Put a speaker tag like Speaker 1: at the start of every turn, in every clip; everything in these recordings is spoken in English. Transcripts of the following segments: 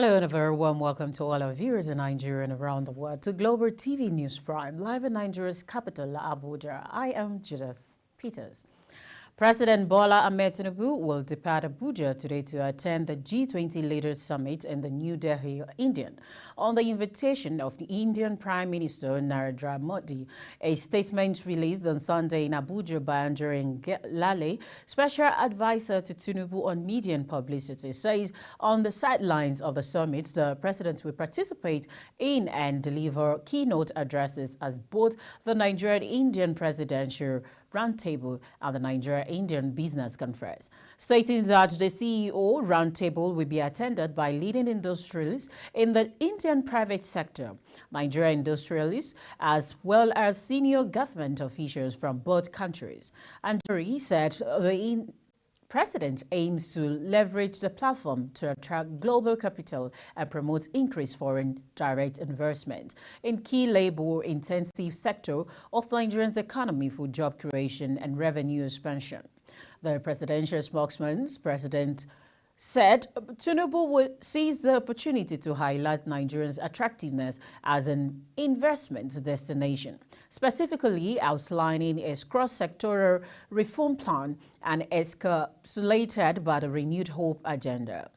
Speaker 1: Hello and a very warm welcome to all our viewers in Nigeria and around the world to Global TV News Prime, live in Nigeria's capital, Abuja. I am Judith Peters. President Bola Ahmed Tinubu will depart Abuja today to attend the G20 Leaders Summit in the New Delhi, India, on the invitation of the Indian Prime Minister Narendra Modi. A statement released on Sunday in Abuja by Anjorin Lale, special advisor to Tinubu on media and publicity, says on the sidelines of the summit, the president will participate in and deliver keynote addresses as both the Nigerian-Indian Presidential Roundtable and the Nigeria-Indian Business Conference, stating that the CEO Roundtable will be attended by leading industrialists in the Indian private sector, Nigerian industrialists, as well as senior government officials from both countries. And he said the President aims to leverage the platform to attract global capital and promote increased foreign direct investment in key labor-intensive sector of Nigeria's economy for job creation and revenue expansion. The presidential spokesman, President said Tinubu will seize the opportunity to highlight Nigeria's attractiveness as an investment destination, specifically outlining its cross-sectoral reform plan and encapsulated by the Renewed Hope agenda.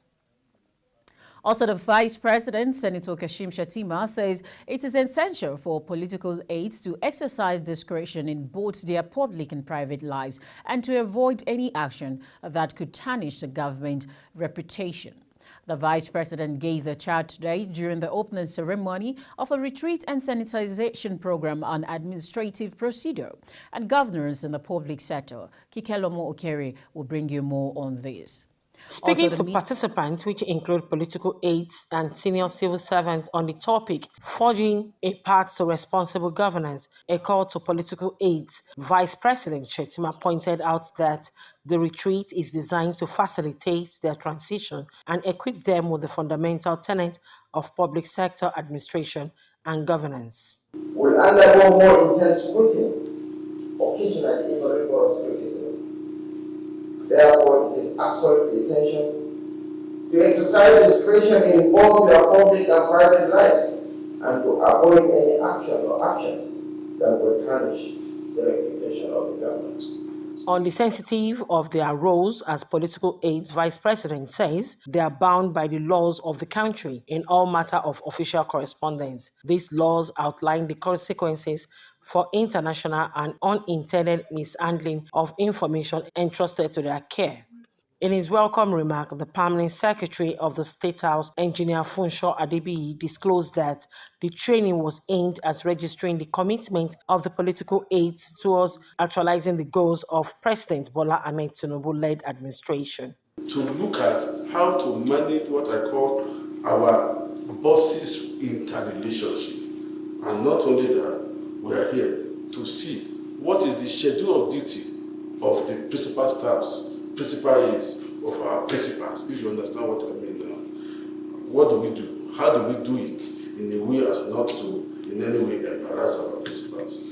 Speaker 1: Also, the Vice President, Senator Kashim Shettima, says it is essential for political aides to exercise discretion in both their public and private lives and to avoid any action that could tarnish the government reputation. The Vice President gave the charge today during the opening ceremony of a retreat and sanitization program on administrative procedure and governance in the public sector. Kikelomo Okere will bring you more on this.
Speaker 2: Speaking to participants, which include political aides and senior civil servants on the topic, forging a path to responsible governance, a call to political aides, Vice President Shettima pointed out that the retreat is designed to facilitate their transition and equip them with the fundamental tenets of public sector administration and governance.
Speaker 3: Will undergo more intense scrutiny, occasionally even rigorous criticism. Therefore, it is absolutely essential to exercise discretion in both their public and private lives and to avoid any action or actions that will tarnish the reputation of the government.
Speaker 2: On the sensitive of their roles as political aides, Vice President says they are bound by the laws of the country in all matter of official correspondence. These laws outline the consequences for international and unintended mishandling of information entrusted to their care. In his welcome remark, the Permanent Secretary of the State House, Engineer Funsho Adebiyi, disclosed that the training was aimed at registering the commitment of the political aides towards actualizing the goals of President Bola Ahmed Tinubu-led administration.
Speaker 4: To look at how to manage what I call our bosses' interrelationship. And not only that, we are here to see what is the schedule of duty of the principal staffs, principal aides of our principals, if you understand what I mean now. What do we do? How do we do it in a way as not to in any way embarrass our principals?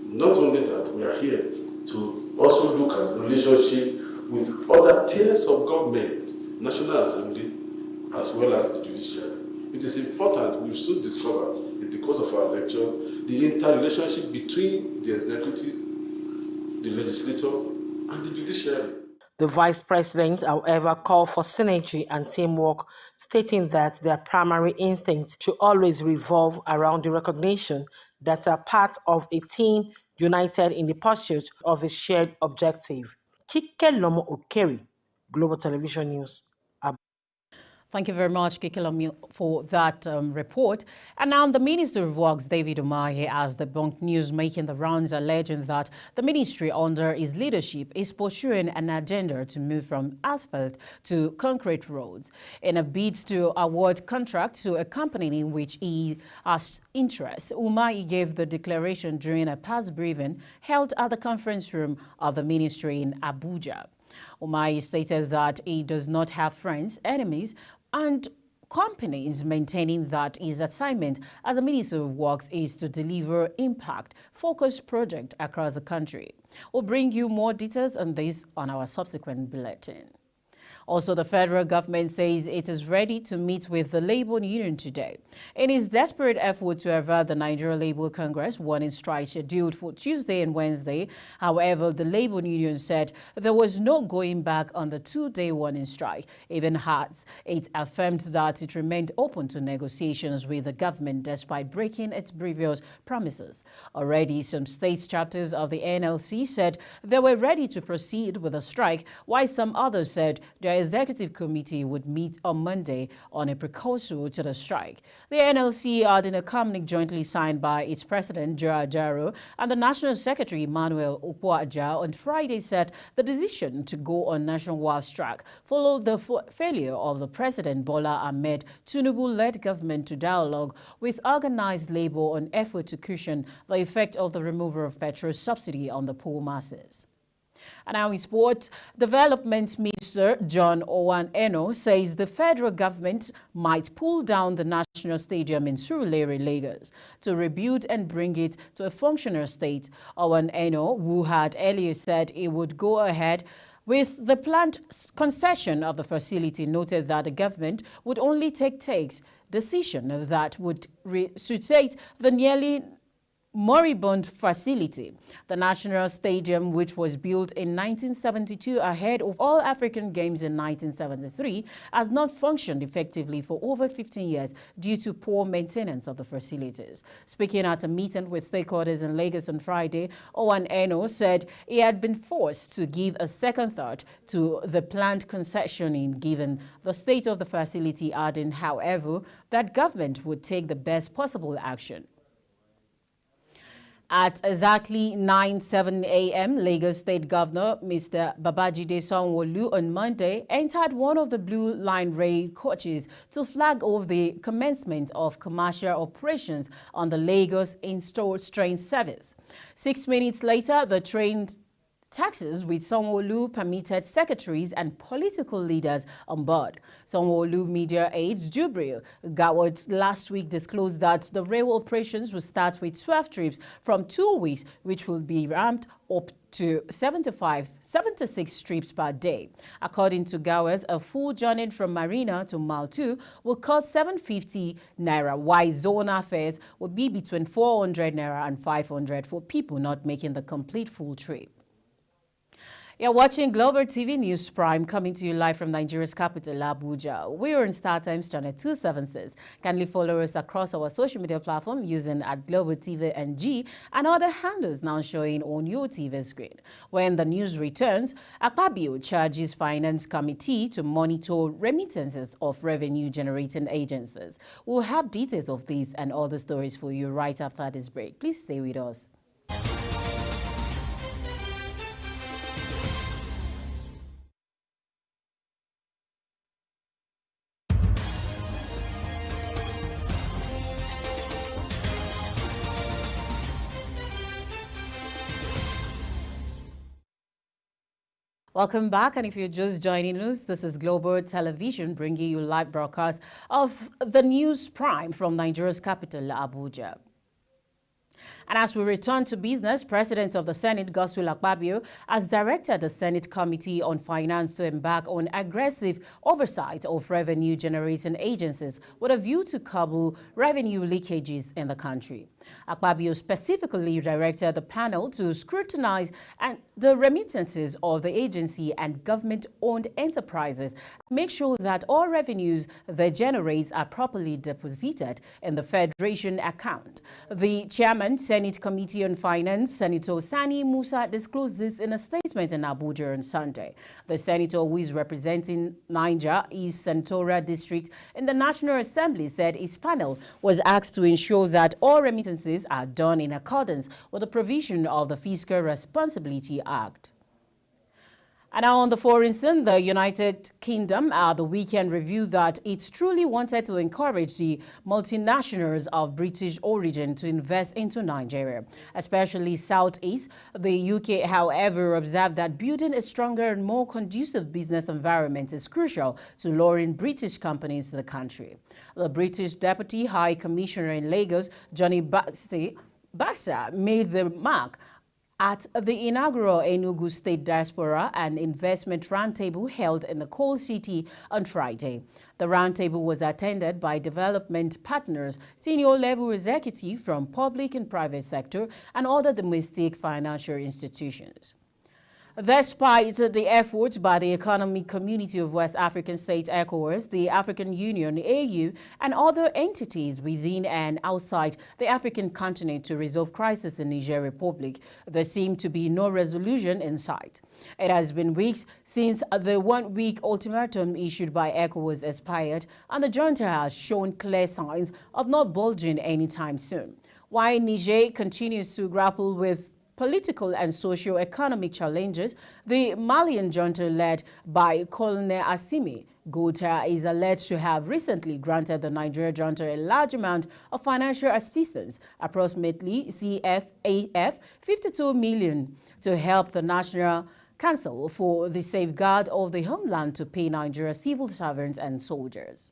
Speaker 4: Not only that, we are here to also look at the relationship with other tiers of government, National Assembly, as well as the judiciary. It is important, we've soon discovered in the course of our lecture, the interrelationship between the executive, the legislature, and the judiciary.
Speaker 2: The Vice President, however, called for synergy and teamwork, stating that their primary instinct should always revolve around the recognition that are part of a team united in the pursuit of a shared objective. Kikelomo Okere, Global Television News.
Speaker 1: Thank you very much, Kikilomi, for that report. And now the Minister of Works, David Umahi, has debunked news making the rounds alleging that the ministry under his leadership is pursuing an agenda to move from asphalt to concrete roads in a bid to award contracts to a company in which he has interest. Umahi gave the declaration during a past briefing held at the conference room of the ministry in Abuja. Umahi stated that he does not have friends, enemies, and companies, maintaining that his assignment as a Minister of Works is to deliver impact-focused projects across the country. We'll bring you more details on this on our subsequent bulletin. Also, the federal government says it is ready to meet with the labor union today. In its desperate effort to avert the Nigeria Labour Congress warning strike scheduled for Tuesday and Wednesday, however, the labor union said there was no going back on the two-day warning strike, even as it affirmed that it remained open to negotiations with the government despite breaking its previous promises. Already, some state chapters of the NLC said they were ready to proceed with the strike, while some others said their executive committee would meet on Monday on a precursor to the strike. The NLC had in a communique jointly signed by its president, Joe Ajaro, and the National Secretary, Emmanuel Okpo-Adjei, on Friday said the decision to go on nationwide strike followed the failure of the President Bola Ahmed Tinubu-led government to dialogue with organized labor on effort to cushion the effect of the removal of petrol subsidy on the poor masses. And now in sport, Development Minister John Owan Eno says the federal government might pull down the National Stadium in Surulere, Lagos, to rebuild and bring it to a functional state. Owan Eno, who had earlier said he would go ahead with the planned concession of the facility, noted that the government would only take decision that would resuscitate the nearly moribund facility. The National Stadium, which was built in 1972 ahead of all African Games in 1973, has not functioned effectively for over 15 years due to poor maintenance of the facilities. Speaking at a meeting with stakeholders in Lagos on Friday, Owan Eno said he had been forced to give a second thought to the planned concessioning given the state of the facility, adding, however, that government would take the best possible action. At exactly 9:07 a.m., Lagos State Governor Mr. Babajide Sanwo-Olu on Monday entered one of the Blue Line rail coaches to flag off the commencement of commercial operations on the Lagos in-store train service. 6 minutes later, the train taxis with Sanwo-Olu permitted secretaries and political leaders on board. Sanwo-Olu media aide Jubril Gawat last week disclosed that the rail operations will start with 12 trips from 2 weeks, which will be ramped up to 76 trips per day. According to Gawat, a full journey from Marina to Mile 2 will cost 750 naira, while zonal fares will be between 400 naira and 500 for people not making the complete full trip. You're watching Global TV News Prime, coming to you live from Nigeria's capital, Abuja. We are on StarTimes channel 276. Kindly follow us across our social media platform using @Global TV NG and other handles now showing on your TV screen. When the news returns, Akpabio charges Finance Committee to monitor remittances of revenue-generating agencies. We'll have details of these and other stories for you right after this break. Please stay with us. Welcome back, and if you're just joining us, this is Global Television bringing you live broadcast of the News Prime from Nigeria's capital, Abuja. And as we return to business, President of the Senate, Godswill Akpabio, has directed the Senate Committee on Finance to embark on aggressive oversight of revenue-generating agencies with a view to curb revenue leakages in the country. Akpabio specifically directed the panel to scrutinize the remittances of the agency and government-owned enterprises, make sure that all revenues they generate are properly deposited in the Federation account. The chairman, Senate Committee on Finance, Senator Sani Musa, disclosed this in a statement in Abuja on Sunday. The senator, who is representing Niger East Senatorial District in the National Assembly, said his panel was asked to ensure that all remittances are done in accordance with the provision of the Fiscal Responsibility Act. And now on the foreign scene, the United Kingdom at the weekend revealed that it truly wanted to encourage the multinationals of British origin to invest into Nigeria, especially Southeast. The UK, however, observed that building a stronger and more conducive business environment is crucial to luring British companies to the country. The British Deputy High Commissioner in Lagos, Johnny Baxter, made the remark at the inaugural Enugu State Diaspora and Investment Roundtable held in the Coal City on Friday. The roundtable was attended by development partners, senior-level executives from public and private sector, and other domestic financial institutions. Despite the efforts by the Economic Community of West African States, ECOWAS, the African Union, AU, and other entities within and outside the African continent to resolve crisis in Niger Republic, there seemed to be no resolution in sight. It has been weeks since the one-week ultimatum issued by ECOWAS expired, and the junta has shown clear signs of not budging anytime soon. While Niger continues to grapple with political and socio-economic challenges, the Malian junta led by Colonel Assimi Goïta is alleged to have recently granted the Nigeria junta a large amount of financial assistance, approximately CFAF 52 million, to help the National Council for the Safeguard of the Homeland to pay Nigeria civil servants and soldiers.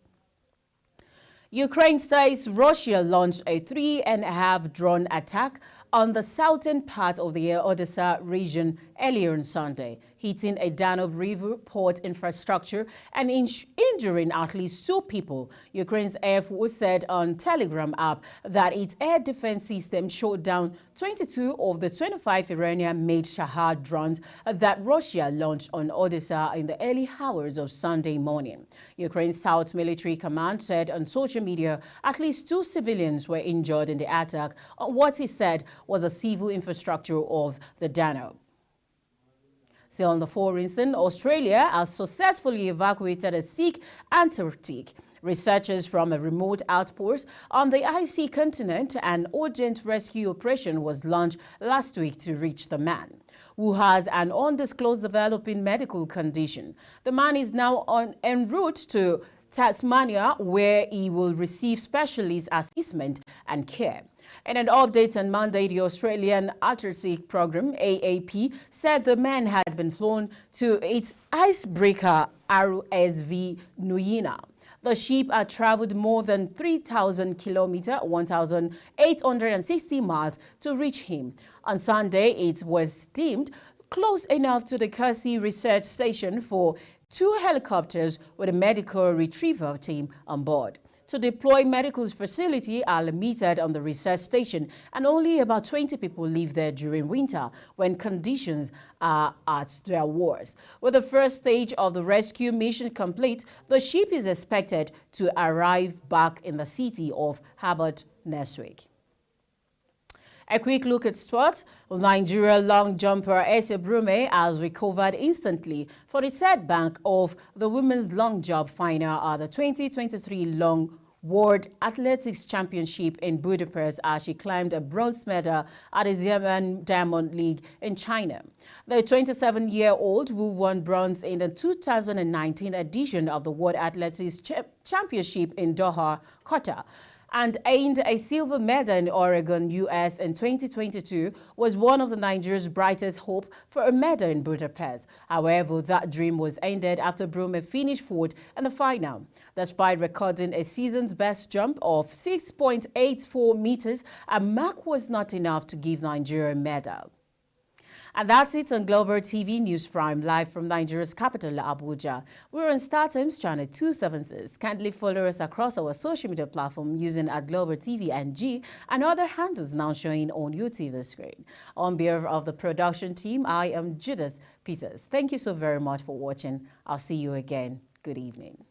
Speaker 1: Ukraine says Russia launched a 3.5 drone attack on the southern part of the Odessa region earlier on Sunday, hitting a Danube River port infrastructure and injuring at least 2 people. Ukraine's Air Force said on Telegram app that its air defense system shot down 22 of the 25 Iranian-made Shahad drones that Russia launched on Odessa in the early hours of Sunday morning. Ukraine's South Military Command said on social media at least 2 civilians were injured in the attack on what it said was a civil infrastructure of the Danube. Still on the foreign scene, Australia has successfully evacuated a sick Antarctic. Researchers from a remote outpost on the icy continent, an urgent rescue operation was launched last week to reach the man, who has an undisclosed developing medical condition. The man is now en route to Tasmania, where he will receive specialist assessment and care. In an update on Monday, the Australian Antarctic Program, AAP, said the man had been flown to its icebreaker RSV Nuyina. The ship had traveled more than 3,000 kilometers, 1,860 miles, to reach him. On Sunday, it was deemed close enough to the Kersey Research Station for 2 helicopters with a medical retrieval team on board. To deploy medical facilities are limited on the research station, and only about 20 people live there during winter when conditions are at their worst. With the first stage of the rescue mission complete, the ship is expected to arrive back in the city of Hobart next week. A quick look at sport. Nigeria long jumper Ese Brume has recovered instantly for the setback of the women's long jump final at the 2023 Long World Athletics Championship in Budapest as she climbed a bronze medal at the Xiamen Diamond League in China. The 27-year-old, who won bronze in the 2019 edition of the World Athletics Championship in Doha, Qatar, and earned a silver medal in Oregon, U.S. in 2022, was one of the Nigeria's brightest hope for a medal in Budapest. However, that dream was ended after Brume finished 4th in the final. Despite recording a season's best jump of 6.84 meters, a mark was not enough to give Nigeria a medal. And that's it on Global TV News Prime, live from Nigeria's capital, Abuja. We're on StarTimes channel 276. Kindly follow us across our social media platform using @Global TV NG and other handles now showing on your TV screen. On behalf of the production team, I am Judith Peters. Thank you so very much for watching. I'll see you again. Good evening.